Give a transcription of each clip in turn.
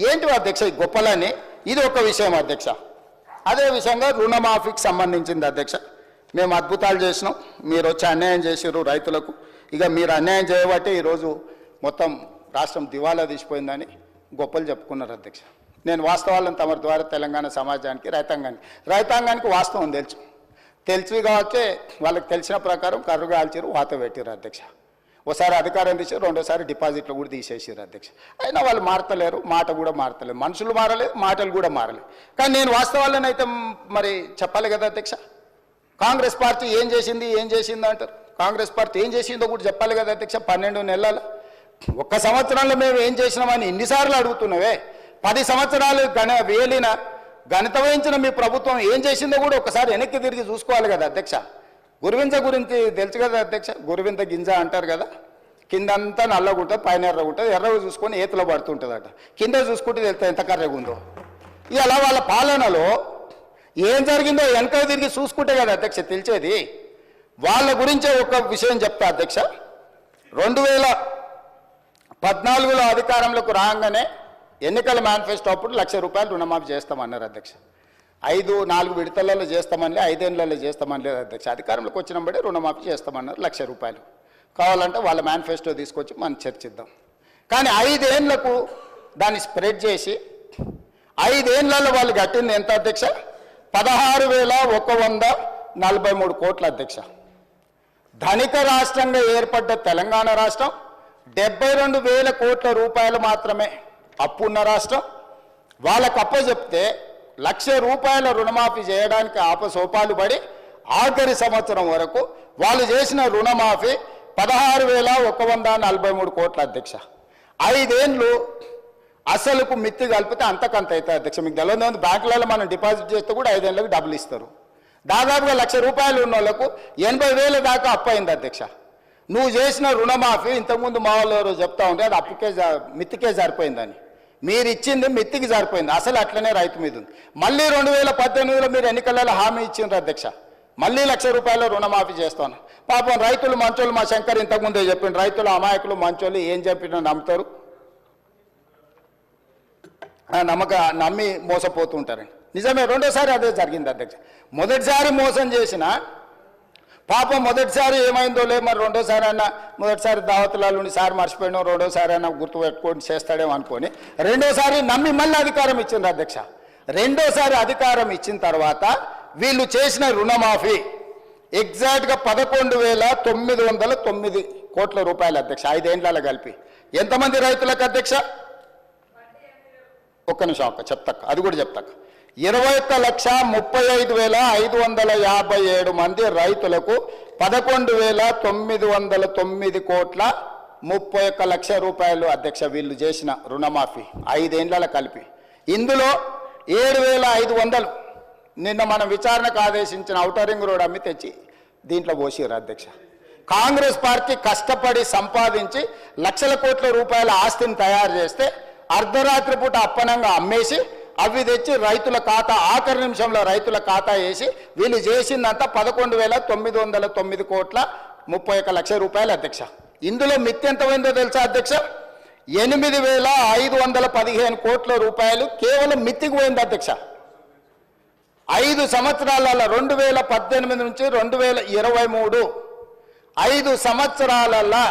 ఏంటి అధ్యక్ష ఈ గొప్పలని? ఇది ఒక విషయం అధ్యక్ష. అదే విషయంగా రుణమాఫీకి సంబంధించింది అధ్యక్ష. మేము అద్భుతాలు చేసినాం, మీరు వచ్చి అన్యాయం చేసారు రైతులకు. ఇక మీరు అన్యాయం చేయబట్టి ఈరోజు మొత్తం రాష్ట్రం దివాలా తీసిపోయిందని గొప్పలు చెప్పుకున్నారు అధ్యక్ష. నేను వాస్తవాలను తమ ద్వారా తెలంగాణ సమాజానికి రైతాంగానికి వాస్తవం తెలుసు కాబట్టి వాళ్ళకి తెలిసిన ప్రకారం కర్రు కాల్చారు, వాత పెట్టారు అధ్యక్ష. ఒకసారి అధికారం తీసారు, రెండోసారి డిపాజిట్లు కూడా తీసేసారు అధ్యక్ష. అయినా వాళ్ళు మారతలేరు, మాట కూడా మారతలేరు, మనుషులు మారలేదు, మాటలు కూడా మారలేదు. కానీ నేను వాస్తవాలను అయితే మరి చెప్పాలి కదా అధ్యక్ష. కాంగ్రెస్ పార్టీ ఏం చేసిందో అంటారు. కాంగ్రెస్ పార్టీ ఏం చేసిందో కూడా చెప్పాలి కదా అధ్యక్ష. 12 నెలల ఒక్క సంవత్సరంలో మేము ఏం చేసినామని ఇన్నిసార్లు అడుగుతున్నావే. 10 సంవత్సరాలు గణిత వహించిన మీ ప్రభుత్వం ఏం చేసిందో కూడా ఒకసారి వెనక్కి తిరిగి చూసుకోవాలి కదా అధ్యక్ష. గురువింజ గురించి తెలుసు కదా అధ్యక్ష. గురువింద గింజ అంటారు కదా, కిందంతా నల్లగా ఉంటుంది, పైన ఎర్రగా ఉంటుంది. ఎర్రగా చూసుకొని ఏతులో పడుతుంటుందట, కింద చూసుకుంటే తెలుస్తుంది ఎంత కర్రగా ఉందో. ఇలా వాళ్ళ పాలనలో ఏం జరిగిందో వెనక తిరిగి చూసుకుంటే కదా అధ్యక్ష తెలిసేది. వాళ్ళ గురించే ఒక విషయం చెప్తా అధ్యక్ష. 2014లో అధికారంలోకి రాగానే ఎన్నికల మేనిఫెస్టో అప్పుడు ₹1,00,000 రుణమాఫీ చేస్తామన్నారు అధ్యక్ష. 4 విడతలలో చేస్తామని, 5 ఏళ్లలో చేస్తామని లేదు అధ్యక్ష. అధికారంలోకి వచ్చినప్పుడే రుణమాఫీ చేస్తామన్నారు ₹1,00,000. కావాలంటే వాళ్ళ మేనిఫెస్టో తీసుకొచ్చి మనం చర్చిద్దాం. కానీ 5 ఏళ్లకు దాన్ని స్ప్రెడ్ చేసి 5 ఏళ్లలో వాళ్ళు కట్టింది ఎంత అధ్యక్ష? 16,143 కోట్ల అధ్యక్ష. ధనిక రాష్ట్రంగా ఏర్పడ్డ తెలంగాణ రాష్ట్రం 72,000 కోట్ల రూపాయలు మాత్రమే అప్పున్న రాష్ట్రం. వాళ్ళకు అప్పచెప్తే ₹1,00,000 రుణమాఫీ చేయడానికి ఆపసోపాలు పడి ఆఖరి సంవత్సరం వరకు వాళ్ళు చేసిన రుణమాఫీ 16,143 కోట్ల అధ్యక్ష. 5 ఏళ్ళు అసలుకు మిత్తి కలిపితే అంతకంత అవుతుంది అధ్యక్ష. మీకు తెలియదు, బ్యాంకులలో మనం డిపాజిట్ చేస్తే కూడా 5 ఏళ్ళకి డబ్బులు ఇస్తారు. దాదాపుగా ₹1,00,000 ఉన్న వాళ్ళకు 80,000 దాకా అప్పు అయింది అధ్యక్ష. నువ్వు చేసిన రుణమాఫీ ఇంతకుముందు మా వాళ్ళు ఎవరో చెప్తా ఉంటే అది అప్పుకే మిత్తికే సరిపోయిందని. మీరు ఇచ్చింది మిత్తికి సరిపోయింది, అసలు అట్లనే రైతు మీద ఉంది. మళ్ళీ 2018లో మీరు ఎన్నికలలో హామీ ఇచ్చిండ్రు అధ్యక్ష, మళ్ళీ ₹1,00,000 రుణమాఫీ చేస్తాను. పాపం రైతులు మంచోళ్ళు, మా శంకర్ ఇంతకుముందే చెప్పిండు, రైతులు అమాయకులు మంచోళ్ళు, ఏం చెప్పినా నమ్ముతారు, నమ్మి మోసపోతూ ఉంటారండి. నిజమే, రెండోసారి అదే జరిగింది అధ్యక్ష. మొదటిసారి మోసం చేసిన పాపం మొదటిసారి ఏమైందో లేదు, మరి రెండోసారి అన్న మొదటిసారి దావతులలో సార్ మర్చిపోయినా, రెండోసారి అన్న గుర్తు పెట్టుకొని చేస్తాడేమో అనుకొని రెండోసారి నమ్మి మళ్ళీ అధికారం ఇచ్చింది అధ్యక్ష. రెండోసారి అధికారం ఇచ్చిన తర్వాత వీళ్ళు చేసిన రుణమాఫీ ఎగ్జాక్ట్గా 11,909 కోట్ల రూపాయలు అధ్యక్ష. 5 ఏళ్లలో కలిపి ఎంతమంది రైతులకు అధ్యక్ష? ఒక్క నిమిషం చెప్తాక, అది కూడా చెప్తాక. 21,35,557 మంది రైతులకు 11,909 కోట్ల 31 లక్షల రూపాయలు అధ్యక్ష వీళ్ళు చేసిన రుణమాఫీ 5 ఏళ్లలో కలిపి. ఇందులో 7,500 నిన్న మనం విచారణకు ఆదేశించిన ఔటర్ రింగ్ రోడ్ అమ్మి తెచ్చి దీంట్లో పోసిరు అధ్యక్ష. కాంగ్రెస్ పార్టీ కష్టపడి సంపాదించి లక్షల కోట్ల రూపాయల ఆస్తిని తయారు చేస్తే అర్ధరాత్రి పూట అప్పనంగా అమ్మేసి అవి తెచ్చి రైతుల ఖాతా ఆఖరి నిమిషంలో రైతుల ఖాతా వేసి వీళ్ళు చేసిందంతా 11,909 కోట్ల 31 లక్షల రూపాయలు అధ్యక్ష. ఇందులో మిత్తి ఎంత పోయిందో తెలుసా అధ్యక్ష? 8,515 కోట్ల రూపాయలు కేవలం మిత్తికి పోయింది అధ్యక్ష. 5 సంవత్సరాల 2018 నుంచి 2023 5 సంవత్సరాలలో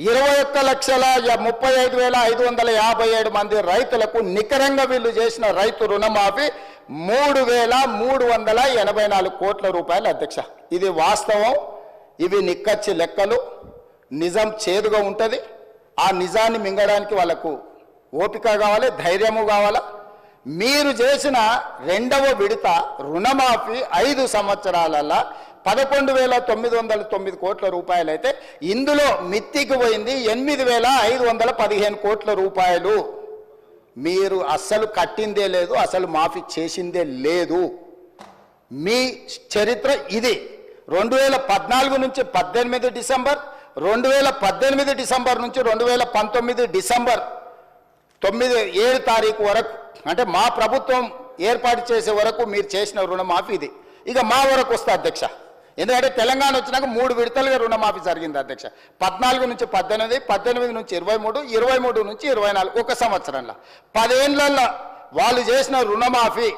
21,35,557 మంది రైతులకు నికరంగా వీళ్ళు చేసిన రైతు రుణమాఫీ 3,384 కోట్ల రూపాయలు అధ్యక్ష. ఇది వాస్తవం, ఇవి నిక్కచ్చి లెక్కలు. నిజం చేదుగా ఉంటుంది, ఆ నిజాన్ని మింగడానికి వాళ్ళకు ఓపిక కావాలి, ధైర్యము కావాలా. మీరు చేసిన 2వ విడత రుణమాఫీ 5 సంవత్సరాలలో 11,909 కోట్ల రూపాయలు అయితే ఇందులో మిత్తికి పోయింది 8,515 కోట్ల రూపాయలు. మీరు అస్సలు కట్టిందే లేదు, అసలు మాఫీ చేసిందే లేదు. మీ చరిత్ర ఇది. 2014 నుంచి 18 డిసెంబర్, 2018 డిసెంబర్ నుంచి 2019 డిసెంబర్ 7 తారీఖు వరకు, అంటే మా ప్రభుత్వం ఏర్పాటు చేసే వరకు మీరు చేసిన రుణమాఫీ ఇది. ఇక మా వరకు వస్తే అధ్యక్ష, ఎందుకంటే తెలంగాణ వచ్చినాక 3 విడతలుగా రుణమాఫీ జరిగింది అధ్యక్ష. 14 నుంచి 18, 18 నుంచి 23, 23 నుంచి 24, ఒక సంవత్సరంలో 10 ఏళ్లలో వాళ్ళు చేసిన రుణమాఫీ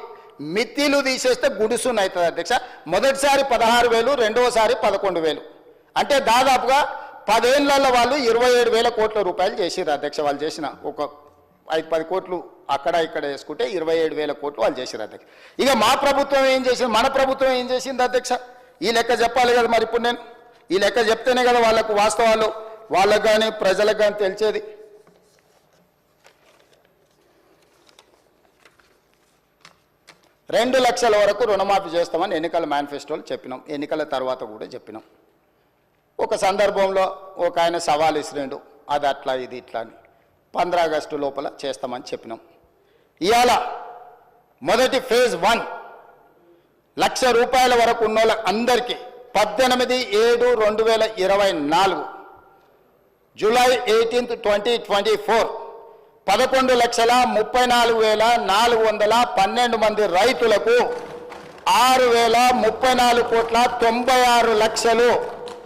మిత్తిలు తీసేస్తే గుడుసుని అవుతుంది అధ్యక్ష. మొదటిసారి 16,000, రెండవసారి 11,000, అంటే దాదాపుగా 10 ఏళ్లలో వాళ్ళు 27,000 కోట్ల రూపాయలు చేసిర్రు అధ్యక్ష. వాళ్ళు చేసిన ఒక 5-10 కోట్లు అక్కడ ఇక్కడ వేసుకుంటే 27,000 కోట్లు వాళ్ళు చేసిర్రు అధ్యక్ష. ఇక మా ప్రభుత్వం ఏం చేసింది, మన ప్రభుత్వం ఏం చేసింది అధ్యక్ష, ఈ లెక్క చెప్పాలి కదా. మరి ఇప్పుడు నేను ఈ లెక్క చెప్తేనే కదా వాళ్ళకు వాస్తవాలు వాళ్ళకు కానీ ప్రజలకు కానీ తెలిసేది. రెండు లక్షల వరకు రుణమాఫీ చేస్తామని ఎన్నికల మేనిఫెస్టోలు చెప్పినాం, ఎన్నికల తర్వాత కూడా చెప్పినాం. ఒక సందర్భంలో ఒక ఆయన సవాల్ ఇసిరిండు, అది అట్లా ఇది ఇట్లా అని. 15 ఆగస్టు లోపల చేస్తామని చెప్పినాం. ఇవాళ మొదటి ఫేజ్ 1 లక్ష రూపాయల వరకు ఉన్న అందరికీ 18/7/2024 జూలై 18, 2024 11,34,412 మంది రైతులకు 6,034,96,00,000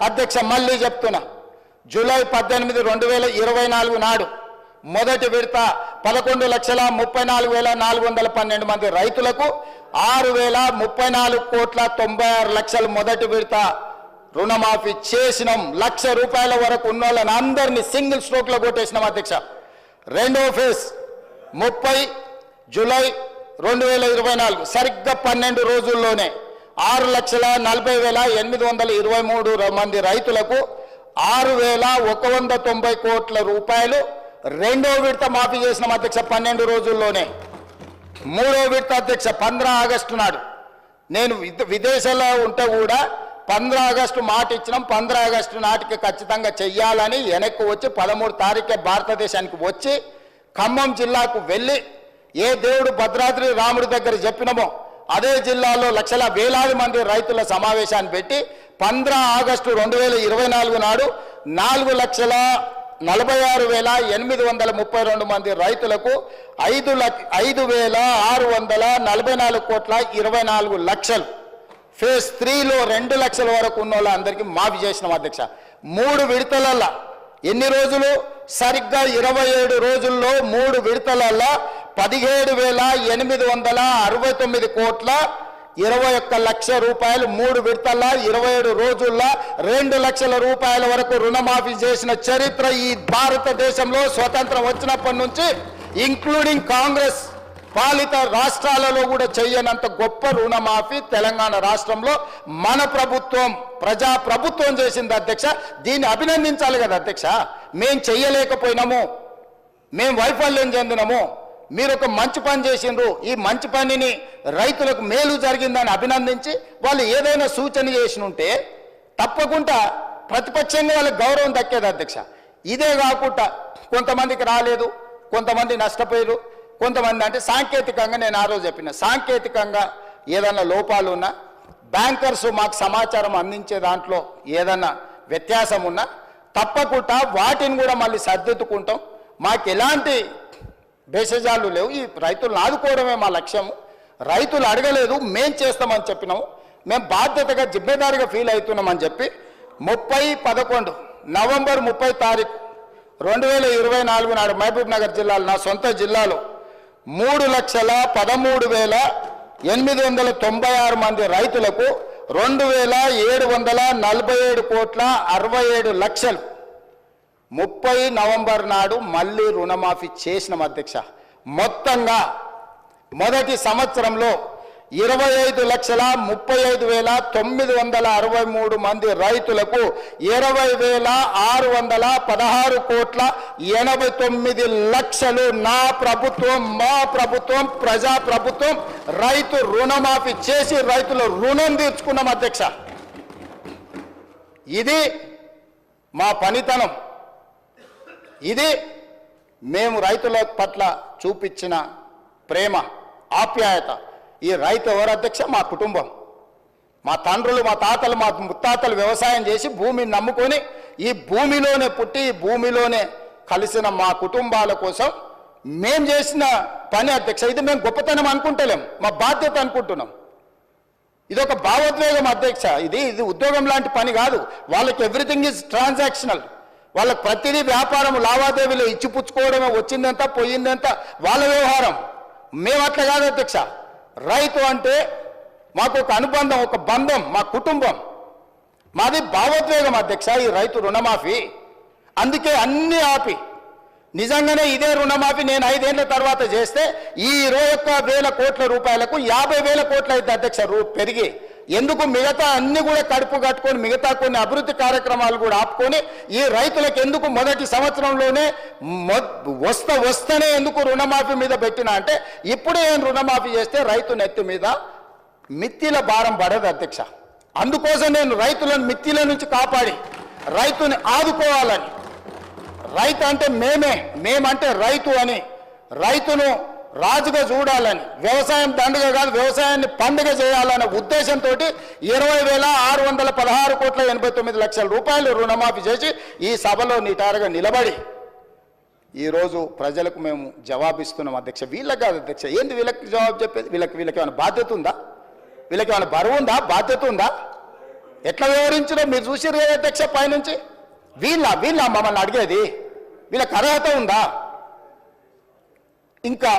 అధ్యక్ష. మళ్ళీ చెప్తున్నా, జూలై 18, 2024 నాడు మొదటి విడత 11,34,412 మంది రైతులకు 6,034,96,00,000 మొదటి విడత రుణమాఫీ చేసినాం. 1,00,000 రూపాయల వరకు ఉన్న వాళ్ళని అందరినీ సింగిల్ స్ట్రోక్లో కొట్టేసినాం అధ్యక్ష. రెండవ ఫేజ్ 30 జూలై 2024 సరిగ్గా 12 రోజుల్లోనే 6,40,823 మంది రైతులకు 6,190 కోట్ల రూపాయలు రెండో విడత మాఫీ చేసినాం అధ్యక్ష 12 రోజుల్లోనే. మూడో విడత అధ్యక్ష 15 ఆగస్టు నాడు నేను విదేశాల్లో ఉంటే కూడా 15 ఆగస్టు మాట ఇచ్చినాం. 15 ఆగస్టు నాటికి ఖచ్చితంగా చెయ్యాలని వెనక్కి వచ్చి 13 తారీఖే భారతదేశానికి వచ్చి ఖమ్మం జిల్లాకు వెళ్ళి ఏ దేవుడు భద్రాద్రి రాముడి దగ్గర చెప్పినామో అదే జిల్లాలో లక్షల వేలాది మంది రైతుల సమావేశాన్ని పెట్టి 15 ఆగస్టు 2024 నాడు 4,46,832 మంది రైతులకు 5,644 కోట్ల 24 లక్షలు. ఫేజ్ 3లో 2 లక్షల వరకు ఉన్న వాళ్ళందరికీ మాఫీ చేసినాం అధ్యక్ష. 3 విడతలల్లో ఎన్ని రోజులు, సరిగ్గా 27 రోజుల్లో 3 విడతలల్లో 17,869 కోట్ల 21 లక్షల రూపాయలు 3 విడతల్లో 27 రోజుల్లో 2 లక్షల రూపాయల వరకు రుణమాఫీ చేసిన చరిత్ర ఈ భారతదేశంలో స్వతంత్రం వచ్చినప్పటి నుంచి ఇంక్లూడింగ్ కాంగ్రెస్ పాలిత రాష్ట్రాలలో కూడా చేయనంత గొప్ప రుణమాఫీ తెలంగాణ రాష్ట్రంలో మన ప్రభుత్వం ప్రజా ప్రభుత్వం చేసింది అధ్యక్ష. దీన్ని అభినందించాలి కదా అధ్యక్ష. మేం చెయ్యలేకపోయినాము, మేం వైఫల్యం చెందినాము, మీరు ఒక మంచి పని చేసిండ్రు, ఈ మంచి పనిని రైతులకు మేలు జరిగిందని అభినందించి వాళ్ళు ఏదైనా సూచన చేసి ఉంటే తప్పకుండా ప్రతిపక్షంగా వాళ్ళకి గౌరవం దక్కేది అధ్యక్ష. ఇదే కాకుండా కొంతమందికి రాలేదు, కొంతమంది నష్టపోయారు, కొంతమంది అంటే సాంకేతికంగా నేను ఆ రోజు చెప్పిన సాంకేతికంగా ఏదన్నా లోపాలు ఉన్నా బ్యాంకర్స్ మాకు సమాచారం అందించే దాంట్లో ఏదన్నా వ్యత్యాసం ఉన్నా తప్పకుండా వాటిని కూడా మళ్ళీ సర్దిద్దుకుంటాం. మాకు ఎలాంటి బేసజాలు లేవు, ఈ రైతులను ఆదుకోవడమే మా లక్ష్యము. రైతులు అడగలేదు, మేం చేస్తామని చెప్పినాము, మేము బాధ్యతగా జిమ్మేదారిగా ఫీల్ అవుతున్నామని చెప్పి 30/11 నవంబర్ 30 తారీఖు 2024 నాడు మహబూబ్ నగర్ జిల్లాలో నా సొంత జిల్లాలో 3,13,896 మంది రైతులకు 2,747 కోట్ల 67 లక్షలు 30 నవంబర్ నాడు మళ్ళీ రుణమాఫీ చేసినాం అధ్యక్ష. మొత్తంగా మొదటి సంవత్సరంలో 25,35,963 మంది రైతులకు 20,616 కోట్ల 89 లక్షలు నా ప్రభుత్వం, మా ప్రభుత్వం, ప్రజా ప్రభుత్వం రైతు రుణమాఫీ చేసి రైతుల రుణం తీర్చుకున్నాం అధ్యక్ష. ఇది మా పనితనం, ఇది మేము రైతుల పట్ల చూపించిన ప్రేమ ఆప్యాయత. ఈ రైతు ఎవరు అధ్యక్ష? మా కుటుంబం, మా తండ్రులు, మా తాతలు, మా ముత్తాతలు వ్యవసాయం చేసి భూమిని నమ్ముకొని ఈ భూమిలోనే పుట్టి ఈ భూమిలోనే కలిసిన మా కుటుంబాల కోసం మేం చేసిన పని అధ్యక్ష. ఇది మేము గొప్పతనం అనుకుంటలేం, మా బాధ్యత అనుకుంటున్నాం. ఇది ఒక భావోద్వేగం అధ్యక్ష. ఇది ఉద్యోగం లాంటి పని కాదు. వాళ్ళకి ఎవ్రీథింగ్ ఈజ్ ట్రాన్సాక్షనల్. వాళ్ళకి ప్రతిదీ వ్యాపారం, లావాదేవీలు, ఇచ్చిపుచ్చుకోవడమే, వచ్చిందంతా పోయిందంతా వాళ్ళ వ్యవహారం. మేము అట్లా కాదు అధ్యక్ష. రైతు అంటే మాకు ఒక అనుబంధం, ఒక బంధం, మా కుటుంబం, మాది భావోద్వేగం అధ్యక్ష ఈ రైతు రుణమాఫీ. అందుకే అన్ని ఆపి నిజంగానే ఇదే రుణమాఫీ నేను 5 ఏళ్ల తర్వాత చేస్తే ఈ 21,000 కోట్ల రూపాయలకు 50,000 కోట్లు అయితే అధ్యక్ష పెరిగి. ఎందుకు మిగతా అన్ని కూడా కడుపు కట్టుకొని మిగతా కొన్ని అభివృద్ధి కార్యక్రమాలు కూడా ఆపుకొని ఈ రైతులకు ఎందుకు మొదటి సంవత్సరంలోనే వస్తేనే ఎందుకు రుణమాఫీ మీద పెట్టినా అంటే ఇప్పుడే రుణమాఫీ చేస్తే రైతు నెత్తి మీద మిత్తిల భారం పడదు అధ్యక్ష. అందుకోసం నేను రైతులను మిత్తిల నుంచి కాపాడి రైతుని ఆదుకోవాలని, రైతు అంటే మేమంటే రైతు అని, రైతును రాజుగా చూడాలని, వ్యవసాయం దండగ కాదు వ్యవసాయాన్ని పండుగ చేయాలనే ఉద్దేశంతో 20,616 కోట్ల 89 లక్షల రూపాయలు రుణమాఫీ చేసి ఈ సభలో నిటారుగా నిలబడి ఈరోజు ప్రజలకు మేము జవాబిస్తున్నాం అధ్యక్ష. వీళ్ళకి కాదు అధ్యక్ష. ఏంది వీళ్ళకి జవాబు చెప్పేది? వీళ్ళకి ఏమైనా బాధ్యత ఉందా? వీళ్ళకి ఏమైనా బరువు ఉందా? బాధ్యత ఉందా? ఎట్లా వివరించడం మీరు చూసారు కదా అధ్యక్ష పైనుంచి. వీళ్ళ మమ్మల్ని అడిగేది? వీళ్ళకి అర్హత ఉందా? ఇంకా